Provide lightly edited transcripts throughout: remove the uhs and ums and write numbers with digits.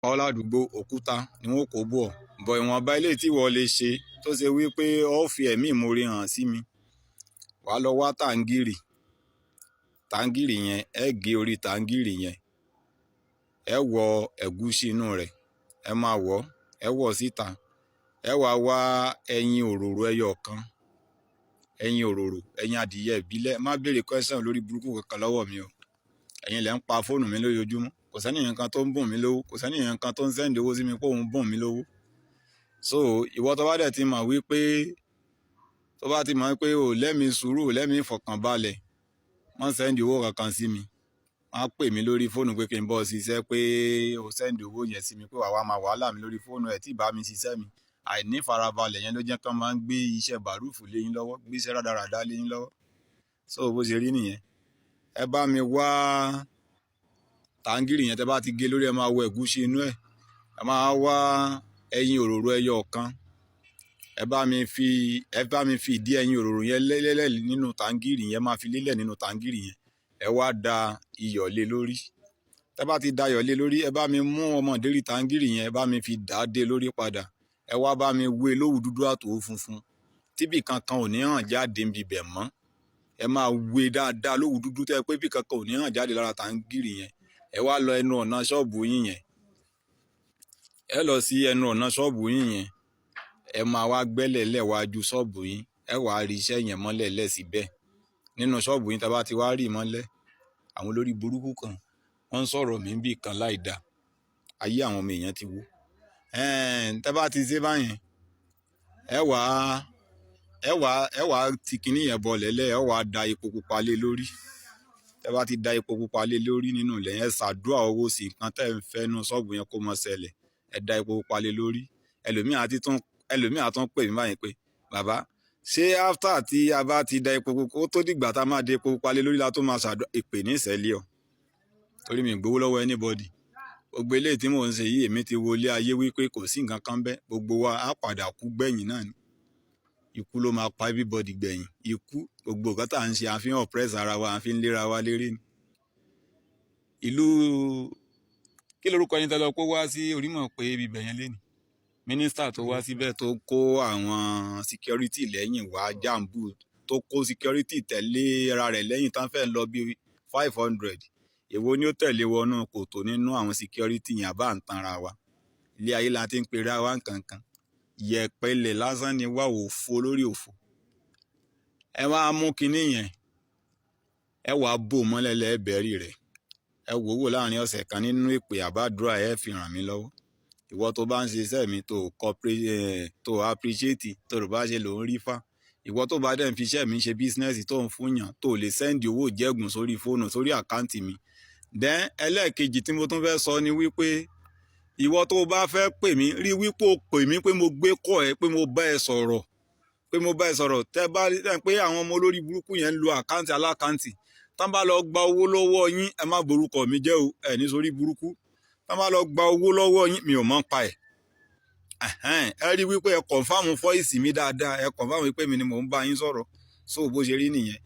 ọládùúgbò òkúta ni wọn kò bọ̀ bọ̀ ìwọ̀nba ilé tí wọ́n lè ṣe tó ṣe wípé ó fi ẹ̀mí ìmoore hàn sí mi wàá lọ wá tàǹgìrì yẹn ẹ gé orí tàǹgìrì yẹn ẹ wọ ẹ̀gúsí inú rẹ̀ ẹ máa ẹ wọ̀ síta ẹ wá wá ẹyin òróró ẹyọ kan ẹyin adìyẹ ìbílẹ̀ má béèrè question lórí burúkú kankan lọ́wọ́ mi o ẹ̀yin lẹ ń pa fóònù mi lójoojúmọ́ kò sẹ́nìyàn kan tó ń bùn mí lówó kò sẹ́nìyàn kan tó ń sẹ́ndì owó sí mi pé òun bùn mí lówó so ìwọ tó bá dẹ̀ ti mọ̀ wípé o lẹ́mi sùúrù lẹ́mi ìfọ̀kànbalẹ̀ wọ́n sẹ́ndì owó kankan sí mi wọ́n á pè mí lórí fóònù pé kí n bọ́ ṣiṣẹ́ pé o sẹ́ndì owó yẹn sí mi pé wàá máa wàhálà mi lórí fóònù ẹ̀ tí ì bá mi ṣiṣẹ́ mi àìní farabalẹ̀ yẹn ló jẹ́ kán máa ń gbé iṣẹ́ bàrúfù léyìn lọ́wọ́ gbé iṣẹ́ rádaràdá léyìn lọ́wọ́ so bó ṣe rí nìyẹn ẹ bá mi wá tàǹgìrì yẹn tẹ bá ti gé lórí ẹ máa wọ ẹ̀gúsí inú ẹ máa wá ẹyin òróró ẹyọ kan ẹ bá mi fi ìdí ẹyin òróró yẹn lélẹ̀ nínú tàǹgìrì yẹn máa fi lélẹ̀ nínú tàǹgìrì yẹn ẹ wá da iyọ̀ lé lórí tẹ bá ti da iyọ̀ lé lórí ẹ bá mi mú ọmọdérí tàǹgìrì yẹn ẹ bá mi fi dà á dé lórí padà ẹ wá bá mi wé lówù dúdú àtòwò funfun tíbì kankan ò ní hàn jáde níbi bẹ̀ mọ́ ẹ máa wé dáadáa lówù dúdú tẹ́ pé bí kankan ò ní hàn jáde lára tàǹgìrì yẹn ẹ wá lọ ẹnu ọ̀nà ṣọ́ọ̀bù yín yẹn ẹ lọ sí ẹnu ọ̀nà ṣọ́ọ̀bù yín yẹn ẹ máa wá gbẹ́lẹ̀ lẹ́wájú ṣọ́ọ̀bù yín ẹ wá rí iṣẹ́ yẹn mọ́lẹ̀ lẹ́síbẹ̀ nínú ṣọ́ọ̀bù yín tá bá ti wá rí mọ́lẹ̀ àwọn olórí burúkú kan wọ́n ń sọ̀rọ̀ mí bí kan láì dá ayé àwọn ọmọ èèyàn ti wó tá bá ti ṣe báyẹn ẹ wá ti kinní yẹn bọ lẹ́lẹ̀ ẹ wá da epo pupa lé lórí tẹ bá ti da epo pupa lé lórí nínú ilẹ̀ yẹn ṣàdúrà owó sí nǹkan tẹ́ ń fẹ́ nú ṣọ́ọ̀bù yẹn kó mọ ṣẹlẹ̀ ẹ da epo pupa lé lórí ẹlòmíà tún pè mí báyìí pé bàbá ṣé after tí a bá ti da epo pupa ó tó dìgbà tá a máa da epo pupa lé lórí la tó máa ṣàdúrà èpè ní ìṣẹ̀lẹ̀ ọ torí mi gbowó lọ́wọ́ anybody gbogbo eléyìí tí mò ń ṣe yìí èmi ti wọlé ayé wípé kò sí nǹkan kan bẹ́ẹ̀ gbogbo wa á padà kú gbẹ̀yìn náà ni ikú ló máa pa everybody gbẹ̀yìn ikú gbogbo nǹkan tá à ń ṣe à ń fi hàn press ara wa à ń fi lera wa lérè ni. ìlú kí lorúkọ ẹni tẹ́lẹ̀ kó wá sí orímọ̀ pé ibi bẹ̀yẹn lé ní mínísítà tó wá síbẹ̀ tó kó àwọn security lẹ́yìn wá jàǹbù tó kó security tẹ̀lé ara rẹ̀ lẹ́yìn tán fẹ́ lọ bí 500 èwo ni ó tẹ̀lé wọnú kòtò nínú àwọn security yẹn bá ń tanra wa ilé ayé la ti ń pera wa nǹkankan yẹpẹlẹ lásán ni wà òfo lórí òfo ẹ wá mú kinní yẹn ẹ wàá bò mọ́lẹ̀ lẹ́ẹ̀bẹ̀rì rẹ̀ ẹ wò wò láàrin ọ̀sẹ̀ kan nínú ìpè àbádúrà ẹ fi ràn mí lọ́wọ́ ìwọ tó bá ń ṣe iṣẹ́ mi tó appreciate tó rò bá ṣe lò ń rí fá ìwọ tó bá dẹ̀ ń fi iṣẹ́ mi ṣe bísínẹ́sì tó ń fúnyàn tó lè sẹ́ndì owó jẹ́gùn sórí fóònù sórí àkáǹtì mi then ẹlẹ́ẹ̀kejì tí mo tún fẹ́ sọ ni wípé ìwọ tó bá fẹ́ pè mí rí wípé o pè mí pé mo gbé kọ́ ẹ pé mo bá ẹ sọ̀rọ̀ tẹ́ bá rí pé àwọn ọmọ olórí burúkú yẹn ń lo àkáǹtì alákáǹtì tán bá lọ gba owó lọ́wọ́ yín ẹ má borúkọ mi jẹ́ o ẹ ní sórí burúkú tán bá lọ gba owó lọ́wọ́ yín mi ò mọ̀ pa ẹ̀ ẹ rí wípé ẹ kọ̀nfàmù fọ́ìsì mi dáadáa ẹ kọ̀nfàmù wípé mi ni mò ń bá yín sọ̀rọ̀ so bó ṣe rí nìyẹn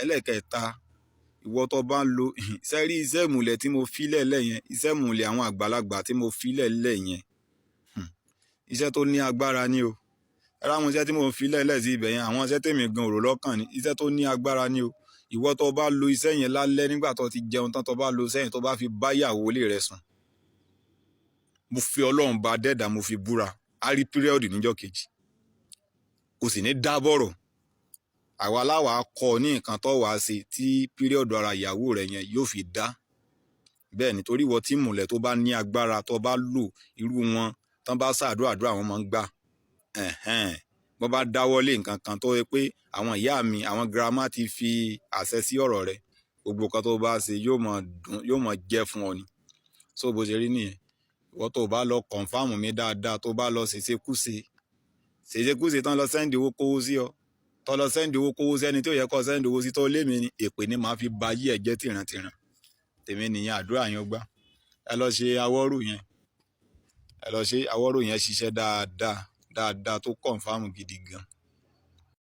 ẹlẹ́ẹ̀kẹta ìwọ tó bá ń lo sẹ́rí iṣẹ́ ìmùlẹ̀ tí mo fi lẹ́lẹ̀ yẹn iṣẹ́ ìmùlẹ̀ àwọn àgbàlagbà tí mo fi lẹ́lẹ̀ yẹn iṣẹ́ tó ní agbára ni o ẹ̀rọ àwọn iṣẹ́ tí mo fi lẹ́lẹ̀ sí ibẹ̀ yẹn àwọn iṣẹ́ tèmi gan òrò lọ́kàn ni iṣẹ́ tó ní agbára ni o ìwọ tó bá lo iṣẹ́ yẹn lálẹ́ nígbà tó ti jẹun tán tó bá lo iṣẹ́ yẹn tó bá fi báyàwó lè rẹ sùn mo fi ọlọ́run bá dẹ́dà mo fi búra á rí píríọ̀dù níjọ́ kejì kò sì ní dábọ̀rọ̀ àwa láwàá kọ ní nǹkan tó wàá ṣe tí píríọ̀dù ara ìyàwó rẹ̀ yẹn yóò fi dá bẹ́ẹ̀ nítorí ìwọ tí ìmùlẹ̀ tó bá ní agbára tó bá lò irú wọn tán bá ṣàdúrà wọn máa ń gbà wọ́n bá dáwọ́lé nǹkan kan tó yẹ pé àwọn ìyá mi àwọn girama ti fi àṣẹ sí ọ̀rọ̀ rẹ̀ gbogbo nǹkan tó bá ṣe yóò mọ̀ jẹ́ fún ọ ni so bó ṣe rí nìyẹn ìwọ tó bá lọ kọ̀ǹfàmù mi dáadáa tó bá lọ ṣèṣekúṣe tán lọ sẹ́ndì owó kówó sí ọ tó lọ sẹ́ndì owó kówó sẹ́ni tí ò yẹ kó sẹ́ndì owó sí tó lé mi ni èpè ni màá fi ba yí ẹ̀jẹ̀ tìrantìran tèmi nìyẹn àdúrà yẹn gbà ẹ lọ ṣe Aworo yẹn ṣiṣẹ́ dáadáa tó kọ̀ǹfàmù gidi gan